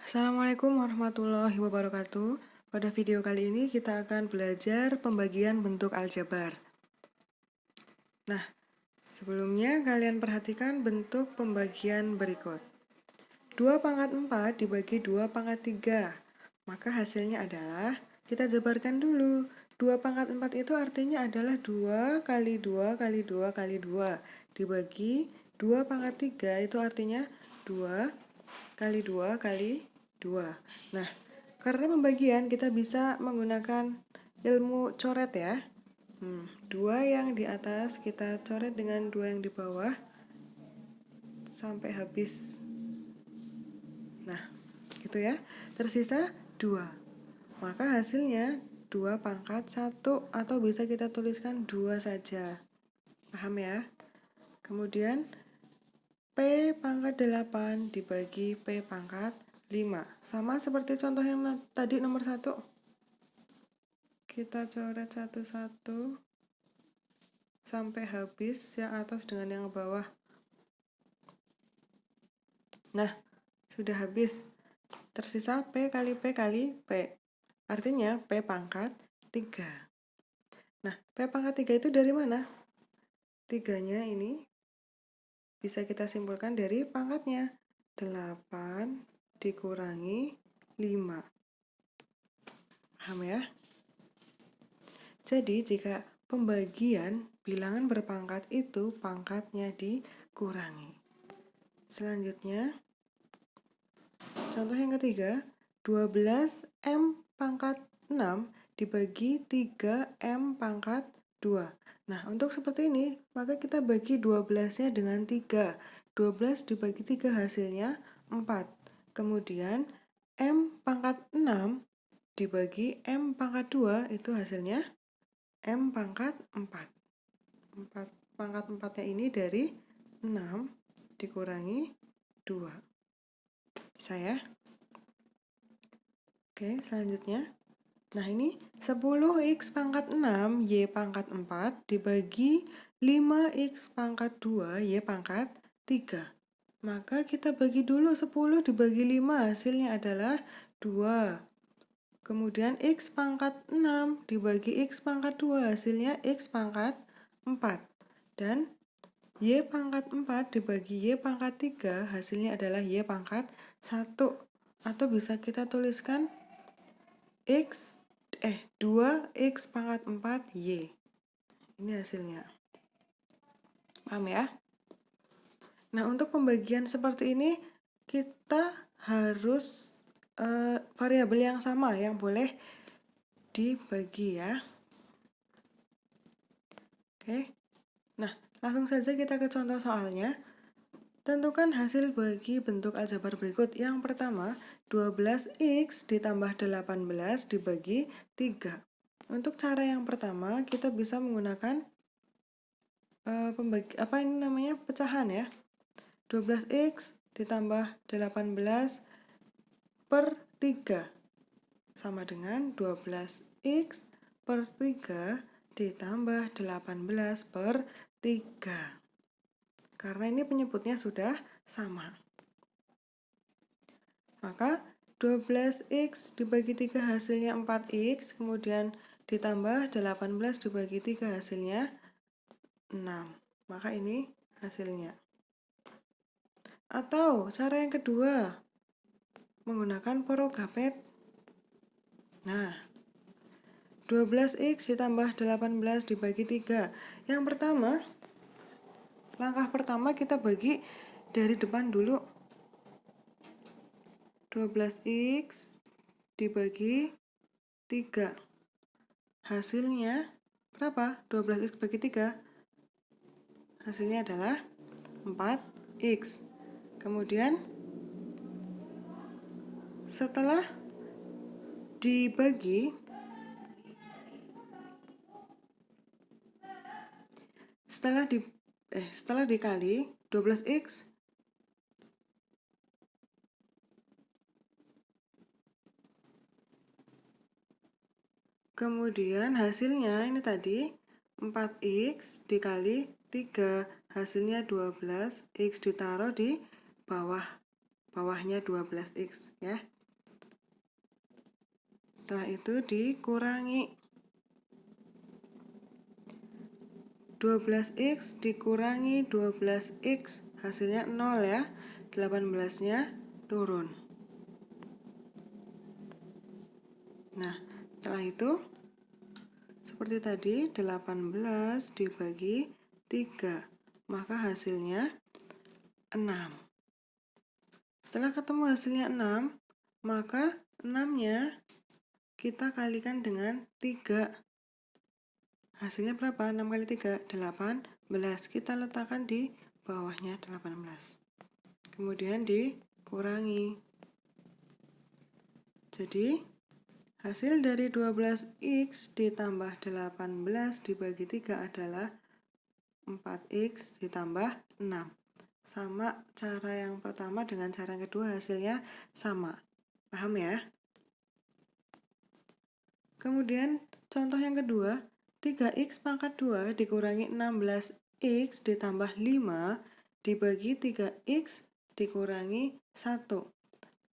Assalamualaikum warahmatullahi wabarakatuh. Pada video kali ini kita akan belajar pembagian bentuk aljabar. Nah, sebelumnya kalian perhatikan bentuk pembagian berikut. 2 pangkat 4 dibagi 2 pangkat 3. Maka hasilnya adalah, kita jabarkan dulu. 2 pangkat 4 itu artinya adalah 2 kali 2 kali 2 kali 2. Dibagi 2 pangkat 3 itu artinya 2 kali 2 kali 2. Nah, karena pembagian kita bisa menggunakan ilmu coret ya. 2 yang di atas kita coret dengan 2 yang di bawah sampai habis. Nah, gitu ya. Tersisa 2. Maka hasilnya 2 pangkat 1 atau bisa kita tuliskan 2 saja. Paham ya? Kemudian P pangkat 8 dibagi P pangkat 5. Sama seperti contoh yang tadi nomor 1. Kita coret satu-satu sampai habis yang atas dengan yang bawah. Nah, sudah habis. Tersisa P kali P kali P. Artinya P pangkat 3. Nah, P pangkat 3 itu dari mana? 3-nya ini bisa kita simpulkan dari pangkatnya. 8 dikurangi 5. Paham ya? Jadi, jika pembagian bilangan berpangkat itu pangkatnya dikurangi. Selanjutnya, contoh yang ketiga, 12M pangkat 6 dibagi 3M pangkat 2. Nah, untuk seperti ini, maka kita bagi 12-nya dengan 3. 12 dibagi 3 hasilnya 4. Kemudian, M pangkat 6 dibagi M pangkat 2 itu hasilnya M pangkat 4. 4 pangkat 4-nya ini dari 6 dikurangi 2. Bisa ya? Oke, selanjutnya. Nah, ini 10x pangkat 6 Y pangkat 4 dibagi 5x pangkat 2 Y pangkat 3. Maka kita bagi dulu 10 dibagi 5, hasilnya adalah 2. Kemudian x pangkat 6 dibagi x pangkat 2, hasilnya x pangkat 4. Dan Y pangkat 4 dibagi Y pangkat 3, hasilnya adalah Y pangkat 1. Atau bisa kita tuliskan 2x pangkat 4 Y. Ini hasilnya. Paham ya? Nah, untuk pembagian seperti ini, kita harus variabel yang sama yang boleh dibagi ya. Oke. Nah, langsung saja kita ke contoh soalnya. Tentukan hasil bagi bentuk aljabar berikut. Yang pertama, 12x ditambah 18 dibagi 3. Untuk cara yang pertama, kita bisa menggunakan pecahan ya. 12x ditambah 18 per 3 sama dengan 12x per 3 ditambah 18 per 3. Karena ini penyebutnya sudah sama. Maka 12x dibagi 3 hasilnya 4x, kemudian ditambah 18 dibagi 3 hasilnya 6. Maka ini hasilnya. Atau cara yang kedua, menggunakan porogapet. Nah, 12x ditambah 18 dibagi 3. Yang pertama, langkah pertama kita bagi dari depan dulu. 12x dibagi 3. Hasilnya berapa? 12x bagi 3. Hasilnya adalah 4x. Kemudian setelah dibagi, setelah dikali 12x kemudian hasilnya ini tadi 4x dikali 3, hasilnya 12, x ditaruh di bawahnya 12x ya. Setelah itu dikurangi. 12x dikurangi 12x, hasilnya 0 ya. 18-nya turun. Nah, setelah itu seperti tadi 18 dibagi 3, maka hasilnya 6. Setelah ketemu hasilnya 6, maka 6-nya kita kalikan dengan 3. Hasilnya berapa? 6 kali 3, 18. Kita letakkan di bawahnya 18. Kemudian dikurangi. Jadi, hasil dari 12x ditambah 18 dibagi 3 adalah 4x ditambah 6. Sama cara yang pertama dengan cara yang kedua, hasilnya sama. Paham ya? Kemudian contoh yang kedua, 3x pangkat 2 dikurangi 16x ditambah 5 dibagi 3x dikurangi 1.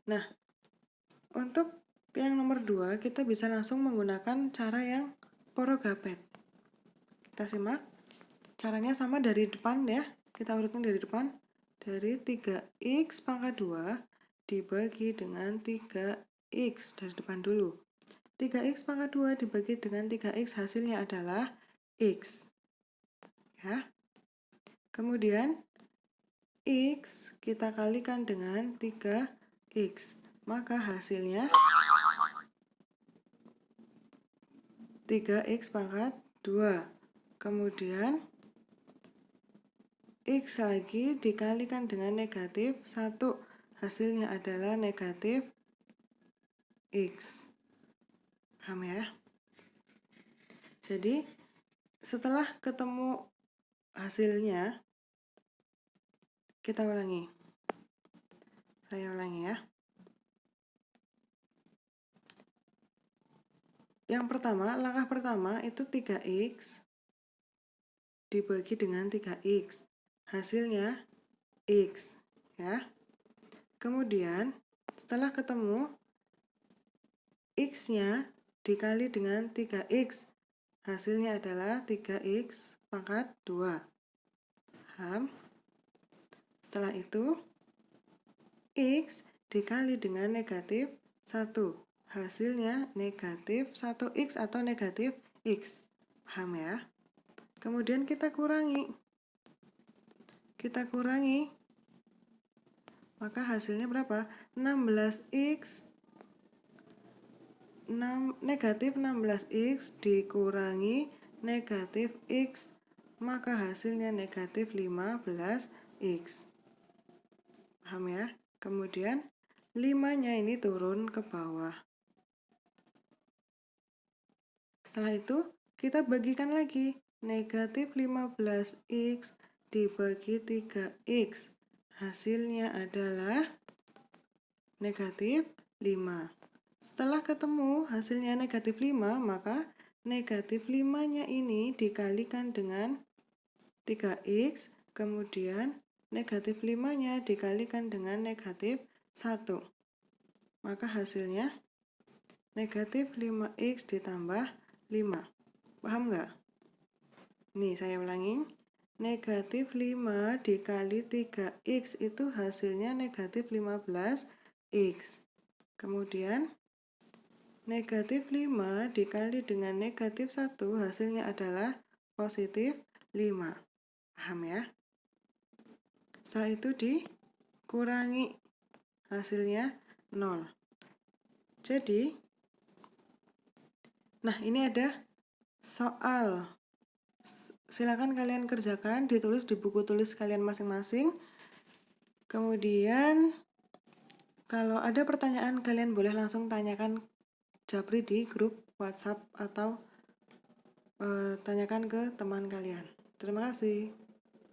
Nah, untuk yang nomor 2 kita bisa langsung menggunakan cara yang porogapet. Kita simak. Caranya sama dari depan ya. Kita urutkan dari depan. Dari 3x pangkat 2 dibagi dengan 3x dari depan dulu. 3x pangkat 2 dibagi dengan 3x hasilnya adalah x. Ya. Kemudian x kita kalikan dengan 3x. Maka hasilnya 3x pangkat 2. Kemudian x lagi dikalikan dengan negatif 1. Hasilnya adalah negatif x. Paham ya? Jadi, setelah ketemu hasilnya, kita ulangi. Saya ulangi ya. Yang pertama, langkah pertama itu 3x dibagi dengan 3x. Hasilnya x. Ya. Kemudian, setelah ketemu, x-nya dikali dengan 3x. Hasilnya adalah 3x pangkat 2. Paham? Setelah itu, x dikali dengan negatif 1. Hasilnya negatif 1x atau negatif x. Paham ya? Kemudian kita kurangi. Kita kurangi. Maka hasilnya berapa? 16x negatif 16x dikurangi negatif x, maka hasilnya negatif 15x. Paham ya? Kemudian 5-nya ini turun ke bawah. Setelah itu kita bagikan lagi. Negatif 15x dibagi 3x. Hasilnya adalah negatif 5. Setelah ketemu hasilnya negatif 5, maka negatif 5-nya ini dikalikan dengan 3x, kemudian negatif 5-nya dikalikan dengan negatif 1. Maka hasilnya negatif 5x ditambah 5. Paham nggak? Nih, saya ulangi. Negatif 5 dikali 3x itu hasilnya negatif 15x. Kemudian negatif 5 dikali dengan negatif 1 hasilnya adalah positif 5. Paham ya? Setelah itu dikurangi, hasilnya 0. Jadi, nah ini ada soal. Silakan kalian kerjakan, ditulis di buku tulis kalian masing-masing. Kemudian, kalau ada pertanyaan kalian boleh langsung tanyakan Japri di grup WhatsApp atau tanyakan ke teman kalian. Terima kasih.